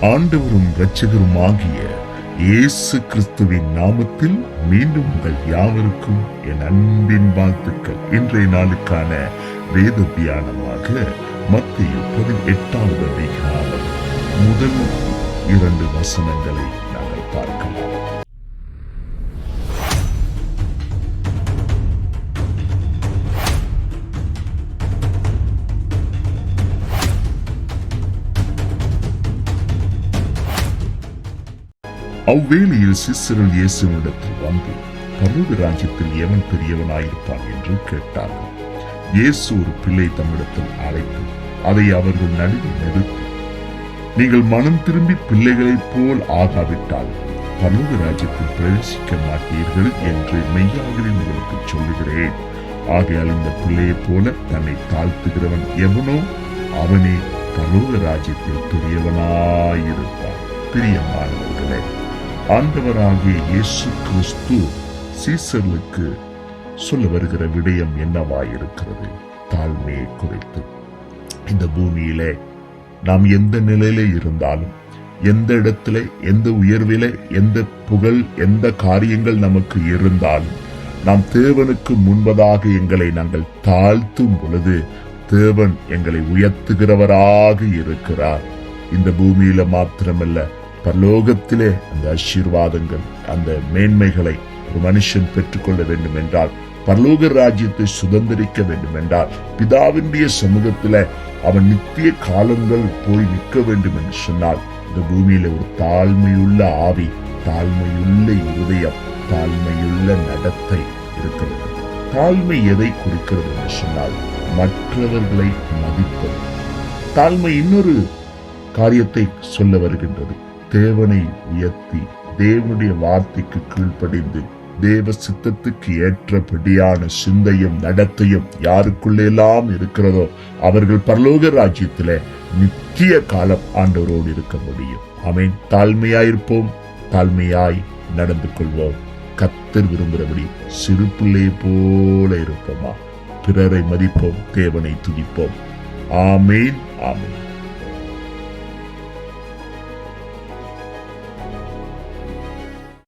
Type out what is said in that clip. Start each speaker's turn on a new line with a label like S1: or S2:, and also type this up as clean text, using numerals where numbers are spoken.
S1: ஆண்டவரும் இரட்சகரும் ஆகிய இயேசு கிறிஸ்துவின் நாமத்தில் மீண்டும் உங்கள் யாவருக்கும் என் அன்பின் வாழ்த்துக்கள். இன்றைய நாளுக்கான வேத தியானமாக மத்தேயு 18வது அதிகாரம் முதல் 2 வசனங்களை நாங்கள் பார்க்கலாம். அவ்வேளையில் சீசர்கள் இயேசுவினிடத்தில் வந்து, பரலோக ராஜ்யத்தில் எவன் பெரியவனாயிருப்பான் என்று கேட்டார்கள். இயேசு ஒரு பிள்ளை தம்மிடத்தில் அழைத்து அதை அவர்கள் நடுவே நிறுத்தி, நீங்கள் மனம் திரும்பி பிள்ளைகளைப் போல் ஆகாவிட்டால் பரலோக ராஜ்யத்தில் பிரவேசிக்க மாட்டீர்கள் என்று மெய்யாகவே உங்களுக்கு சொல்லுகிறேன். ஆகையால் இந்த பிள்ளையைப் போல தன்னை தாழ்த்துகிறவன் எவனோ அவனே பரலோக ராஜ்யத்தில் பெரியவனாயிருப்பான். பிரியமானவர்களே, ஆண்டவராகிய இயேசு கிறிஸ்து சீசர்களுக்கு சொல்ல வருகிற விடயம் என்னவாயிருக்கிறது? தாழ்மையை குறித்து. இந்த பூமியிலே நாம் எந்த நிலையில இருந்தாலும், எந்த இடத்துல, எந்த உயர்வில, எந்த புகழ், எந்த காரியங்கள் நமக்கு இருந்தாலும், நாம் தேவனுக்கு முன்பதாக எங்களை நாங்கள் தாழ்த்தும் பொழுது தேவன் எங்களை உயர்த்துகிறவராக இருக்கிறார். இந்த பூமியில மாத்திரமல்ல, பரலோகத்திலே அந்த ஆசீர்வாதங்கள், அந்த மேன்மைகளை ஒரு மனுஷன் பெற்றுக்கொள்ள வேண்டும் என்றால், பரலோக ராஜ்யத்தை சுதந்திரிக்க வேண்டும் என்றால், பிதாவினுடைய சமூகத்தில அவன் நித்திய காலங்கள் போய் நிற்க வேண்டும் என்று சொன்னால், இந்த பூமியில ஒரு தாழ்மையுள்ள ஆவி, தாழ்மையுள்ள இருதயம், தாழ்மையுள்ள நடத்தை இருக்கிறது. தாழ்மை எதை குறிக்கிறது என்று சொன்னால், மற்றவர்களை மதிப்பது. தாழ்மை இன்னொரு காரியத்தை சொல்ல வருகின்றது. தேவனை உயர்த்தி, தேவனுடைய வார்த்தைக்கு கீழ்ப்படிந்து, தேவ சித்தத்துக்கு ஏற்றபடியான சிந்தையும் நடத்தையும் யாருக்குள்ளெல்லாம் இருக்கிறதோ அவர்கள் பரலோக ராஜ்யத்திலே நித்திய காலம் ஆண்டவரோடு இருக்க முடியும். ஆமென். தாழ்மையாயிருப்போம், தாழ்மையாய் நடந்து கொள்வோம். கர்த்தர் விரும்புகிறபடி சிறு பிள்ளை போல இருப்போமா? பிறரை மதிப்போம், தேவனை துதிப்போம். ஆமென், ஆமென்.